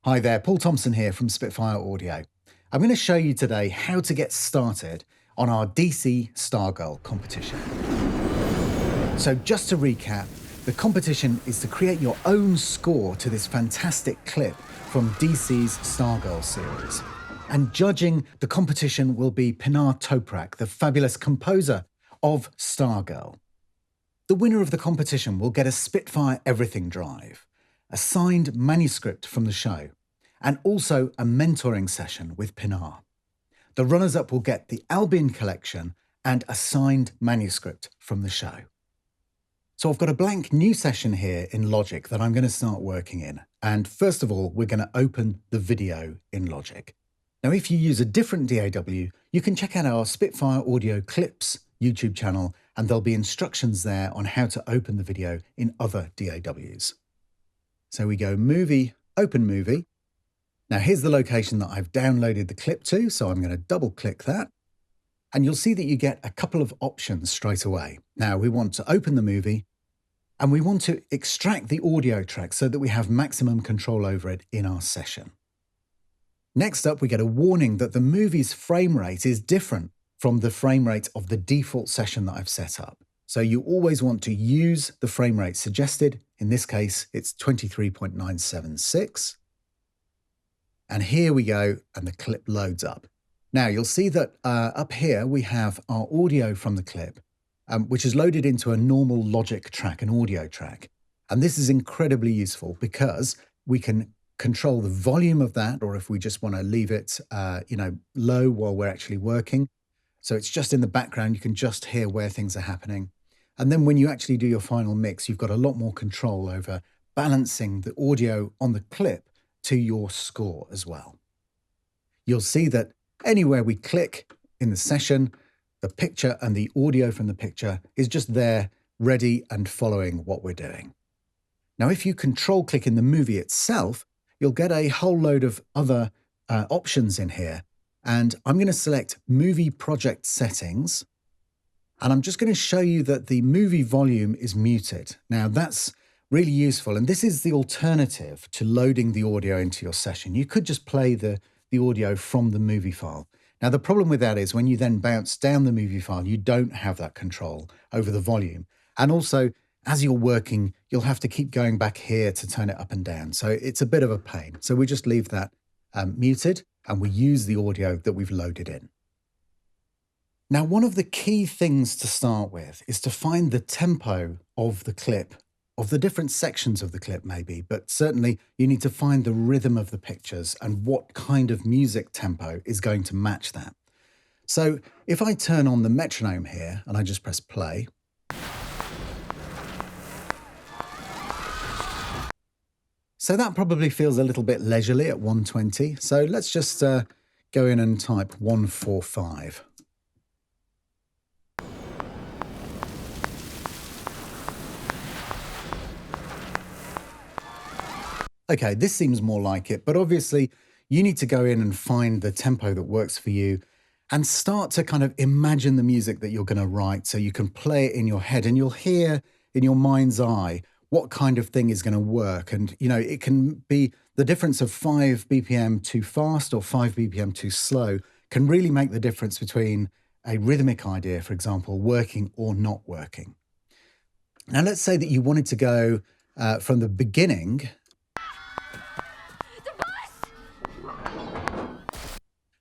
Hi there, Paul Thomson here from Spitfire Audio. I'm going to show you today how to get started on our DC Stargirl competition. So just to recap, the competition is to create your own score to this fantastic clip from DC's Stargirl series. And judging the competition will be Pinar Toprak, the fabulous composer of Stargirl. The winner of the competition will get a Spitfire Everything drive, a signed manuscript from the show, and also a mentoring session with Pinar. The runners-up will get the Albion collection and a signed manuscript from the show. So I've got a blank new session here in Logic that I'm going to start working in. And first of all, we're going to open the video in Logic. Now, if you use a different DAW, you can check out our Spitfire Audio Clips YouTube channel, and there'll be instructions there on how to open the video in other DAWs. So we go Movie, Open Movie. Now here's the location that I've downloaded the clip to, so I'm going to double click that. And you'll see that you get a couple of options straight away. Now we want to open the movie, and we want to extract the audio track so that we have maximum control over it in our session. Next up, we get a warning that the movie's frame rate is different from the frame rate of the default session that I've set up. So you always want to use the frame rate suggested. In this case, it's 23.976. And here we go, and the clip loads up. Now you'll see that up here we have our audio from the clip, which is loaded into a normal Logic track, an audio track. And this is incredibly useful because we can control the volume of that, or if we just want to leave it low while we're actually working. So it's just in the background, you can just hear where things are happening. And then when you actually do your final mix, you've got a lot more control over balancing the audio on the clip to your score as well. You'll see that anywhere we click in the session, the picture and the audio from the picture is just there, ready and following what we're doing. Now, if you control click in the movie itself, you'll get a whole load of other options in here. And I'm going to select Movie Project Settings. And I'm just going to show you that the movie volume is muted. Now, that's really useful. And this is the alternative to loading the audio into your session. You could just play the audio from the movie file. Now, the problem with that is when you then bounce down the movie file, you don't have that control over the volume. And also, as you're working, you'll have to keep going back here to turn it up and down. So it's a bit of a pain. So we just leave that muted, and we use the audio that we've loaded in. Now, one of the key things to start with is to find the tempo of the clip, of the different sections of the clip maybe, but certainly you need to find the rhythm of the pictures and what kind of music tempo is going to match that. So if I turn on the metronome here and I just press play, so that probably feels a little bit leisurely at 120. So let's just go in and type 145. Okay, this seems more like it, but obviously you need to go in and find the tempo that works for you and start to kind of imagine the music that you're going to write so you can play it in your head and you'll hear in your mind's eye what kind of thing is going to work. And, you know, it can be the difference of 5 BPM too fast or 5 BPM too slow can really make the difference between a rhythmic idea, for example, working or not working. Now, let's say that you wanted to go from the beginning.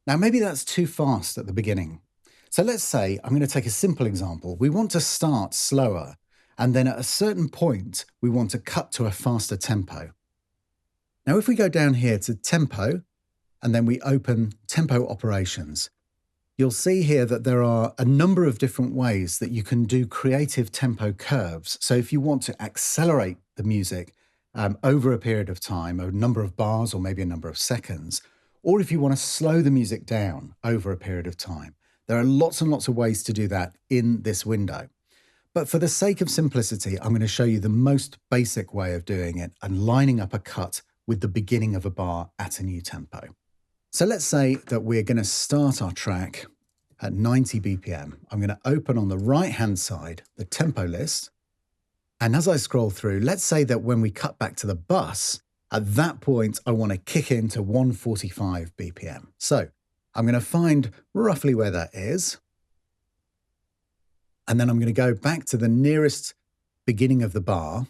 Now, maybe that's too fast at the beginning. So let's say, I'm going to take a simple example. We want to start slower, and then at a certain point, we want to cut to a faster tempo. Now, if we go down here to tempo, and then we open tempo operations, you'll see here that there are a number of different ways that you can do creative tempo curves. So if you want to accelerate the music over a period of time, a number of bars or maybe a number of seconds, or if you want to slow the music down over a period of time, there are lots and lots of ways to do that in this window. But for the sake of simplicity, I'm going to show you the most basic way of doing it and lining up a cut with the beginning of a bar at a new tempo. So let's say that we're going to start our track at 90 BPM. I'm going to open on the right-hand side the tempo list. And as I scroll through, let's say that when we cut back to the bus, At that point, I want to kick into 145 BPM. So I'm going to find roughly where that is. And then I'm going to go back to the nearest beginning of the bar.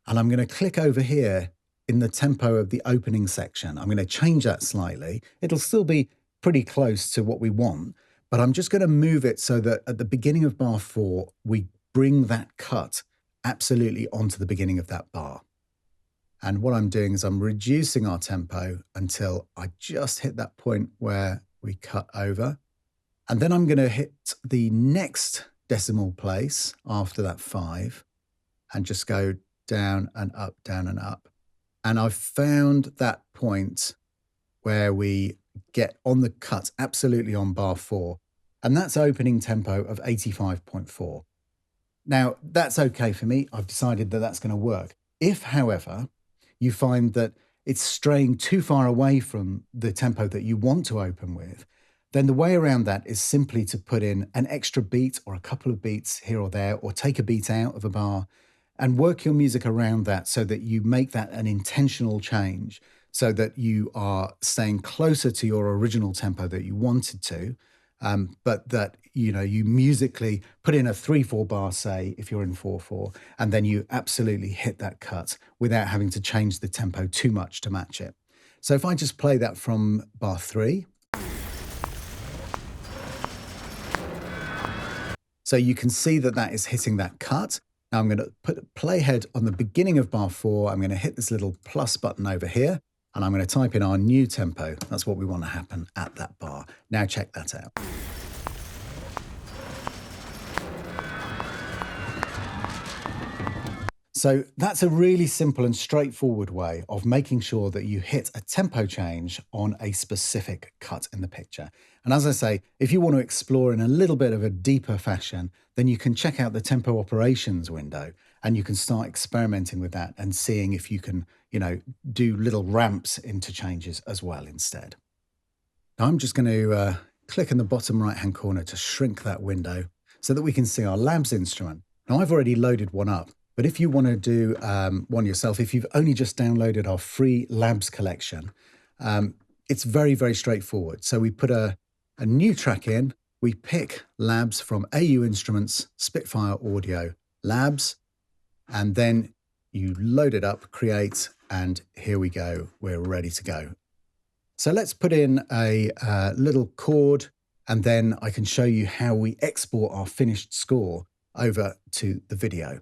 And I'm going to click over here in the tempo of the opening section. I'm going to change that slightly. It'll still be pretty close to what we want, but I'm just going to move it so that at the beginning of bar 4, we bring that cut absolutely onto the beginning of that bar. And what I'm doing is I'm reducing our tempo until I just hit that point where we cut over. And then I'm going to hit the next decimal place after that 5 and just go down and up, down and up. And I've found that point where we get on the cut absolutely on bar 4. And that's opening tempo of 85.4. Now, that's okay for me. I've decided that that's going to work. If, however, you find that it's straying too far away from the tempo that you want to open with, then the way around that is simply to put in an extra beat or a couple of beats here or there, or take a beat out of a bar and work your music around that so that you make that an intentional change, so that you are staying closer to your original tempo that you wanted to, but that you musically put in a 3/4 bar, say, if you're in 4/4, and then you absolutely hit that cut without having to change the tempo too much to match it. So if I just play that from bar 3, so you can see that that is hitting that cut. Now I'm going to put playhead on the beginning of bar 4. I'm going to hit this little plus button over here, and I'm going to type in our new tempo. That's what we want to happen at that bar. Now check that out. So that's a really simple and straightforward way of making sure that you hit a tempo change on a specific cut in the picture. And as I say, if you want to explore in a little bit of a deeper fashion, then you can check out the tempo operations window and you can start experimenting with that and seeing if you can, do little ramps into changes as well instead. Now I'm just going to click in the bottom right-hand corner to shrink that window so that we can see our labs instrument. Now I've already loaded one up. But if you want to do one yourself, if you've only just downloaded our free labs collection, it's very, very straightforward. So we put a new track in, we pick labs from AU Instruments, Spitfire Audio labs, and then you load it up, create, and here we go. We're ready to go. So let's put in a little chord, and then I can show you how we export our finished score over to the video.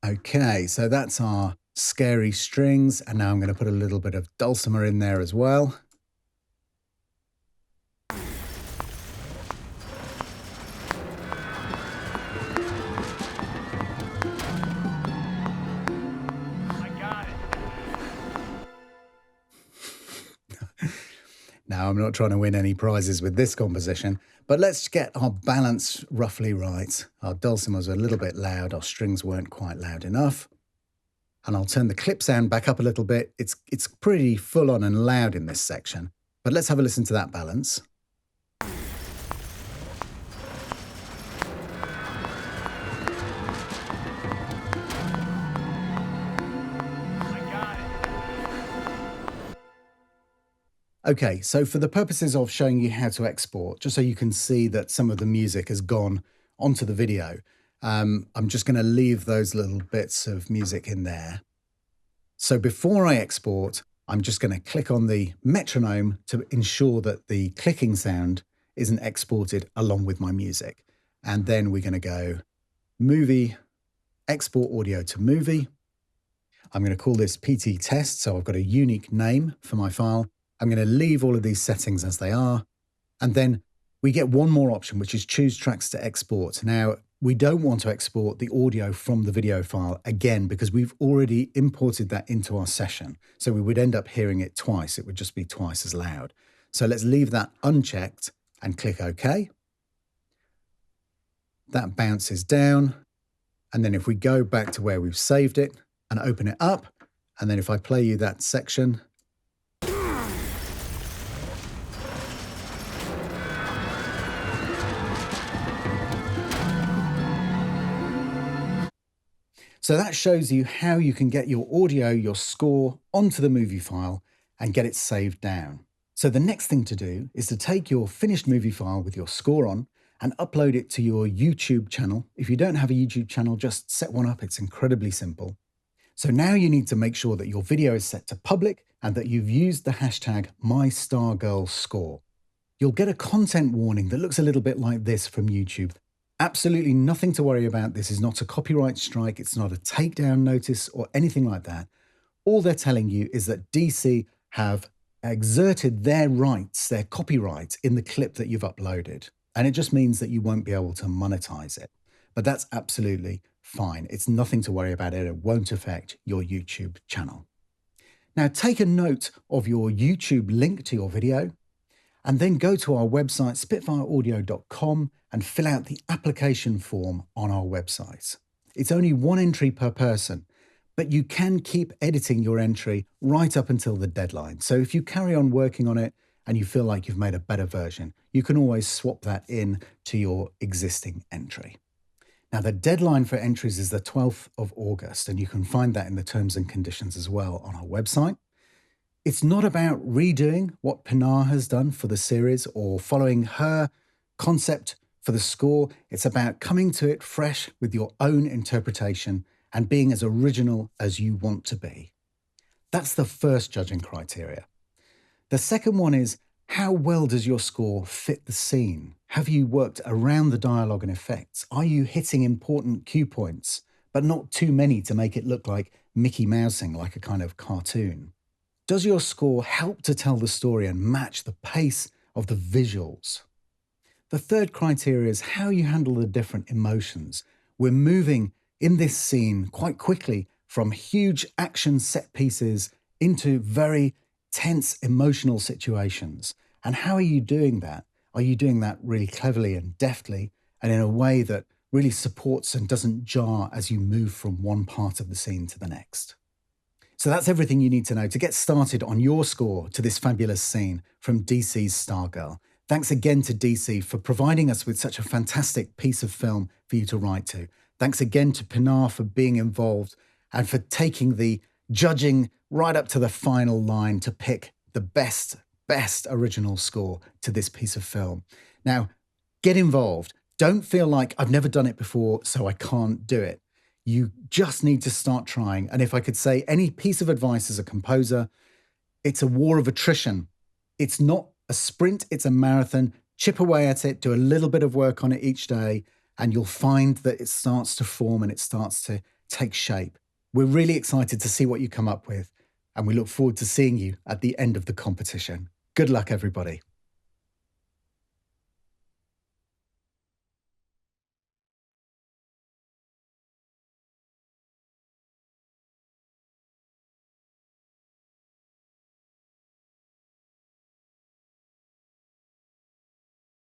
Okay, so that's our scary strings, and now I'm going to put a little bit of dulcimer in there as well. Now, I'm not trying to win any prizes with this composition, but let's get our balance roughly right. Our dulcimers are a little bit loud, our strings weren't quite loud enough. And I'll turn the clip sound back up a little bit. It's pretty full on and loud in this section, but let's have a listen to that balance. Okay, so for the purposes of showing you how to export, just so you can see that some of the music has gone onto the video, I'm just going to leave those little bits of music in there. So before I export, I'm just going to click on the metronome to ensure that the clicking sound isn't exported along with my music. And then we're going to go movie, export audio to movie. I'm going to call this PT test, so I've got a unique name for my file. I'm going to leave all of these settings as they are. And then we get one more option, which is choose tracks to export. Now, we don't want to export the audio from the video file again, because we've already imported that into our session. So we would end up hearing it twice. It would just be twice as loud. So let's leave that unchecked and click OK. That bounces down. And then if we go back to where we've saved it and open it up, and then if I play you that section, So that shows you how you can get your audio, your score onto the movie file and get it saved down. So the next thing to do is to take your finished movie file with your score on and upload it to your YouTube channel. If you don't have a YouTube channel, just set one up. It's incredibly simple. So now you need to make sure that your video is set to public and that you've used the hashtag #MyStarGirlScore. You'll get a content warning that looks a little bit like this from YouTube. Absolutely nothing to worry about. This is not a copyright strike. It's not a takedown notice or anything like that. All they're telling you is that DC have exerted their rights, their copyright in the clip that you've uploaded. And it just means that you won't be able to monetize it. But that's absolutely fine. It's nothing to worry about. It won't affect your YouTube channel. Now take a note of your YouTube link to your video and then go to our website, spitfireaudio.com, and fill out the application form on our website. It's only one entry per person, but you can keep editing your entry right up until the deadline. So if you carry on working on it and you feel like you've made a better version, you can always swap that in to your existing entry. Now, the deadline for entries is the 12th of August, and you can find that in the terms and conditions as well on our website. It's not about redoing what Pinar has done for the series or following her concept for the score. It's about coming to it fresh with your own interpretation and being as original as you want to be. That's the first judging criteria. The second one is, how well does your score fit the scene? Have you worked around the dialogue and effects? Are you hitting important cue points, but not too many to make it look like Mickey Mousing, like a kind of cartoon? Does your score help to tell the story and match the pace of the visuals? The third criteria is how you handle the different emotions. We're moving in this scene quite quickly from huge action set pieces into very tense emotional situations. And how are you doing that? Are you doing that really cleverly and deftly and in a way that really supports and doesn't jar as you move from one part of the scene to the next? So that's everything you need to know to get started on your score to this fabulous scene from DC's Stargirl. Thanks again to DC for providing us with such a fantastic piece of film for you to write to. Thanks again to Pinar for being involved and for taking the judging right up to the final line to pick the best original score to this piece of film. Now, get involved. Don't feel like I've never done it before, so I can't do it. You just need to start trying. And if I could say any piece of advice as a composer, it's a war of attrition. It's not a sprint, it's a marathon. Chip away at it, do a little bit of work on it each day, and you'll find that it starts to form and it starts to take shape. We're really excited to see what you come up with, and we look forward to seeing you at the end of the competition. Good luck, everybody.